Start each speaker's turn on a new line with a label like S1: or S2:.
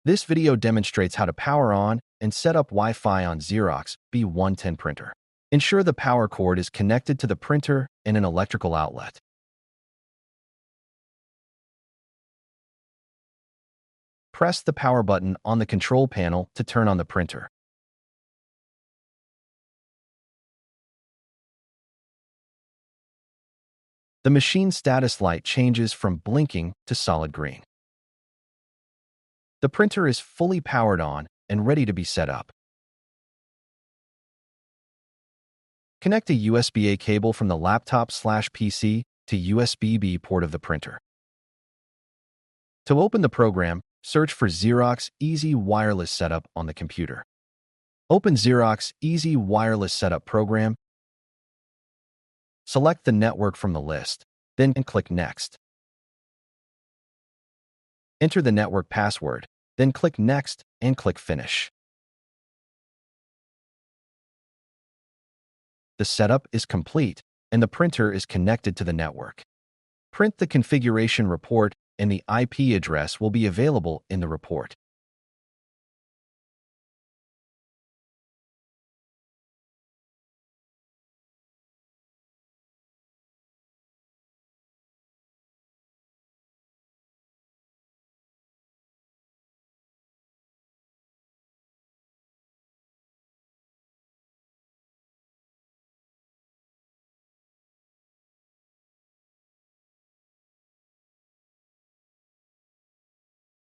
S1: This video demonstrates how to power on and set up Wi-Fi on Xerox B110 printer. Ensure the power cord is connected to the printer and an electrical outlet. Press the power button on the control panel to turn on the printer. The machine status light changes from blinking to solid green. The printer is fully powered on and ready to be set up. Connect a USB-A cable from the laptop/PC to USB-B port of the printer. To open the program, search for Xerox Easy Wireless Setup on the computer. Open Xerox Easy Wireless Setup program. Select the network from the list, then click Next. Enter the network password, then click Next and click Finish. The setup is complete, and the printer is connected to the network. Print the configuration report, and the IP address will be available in the report.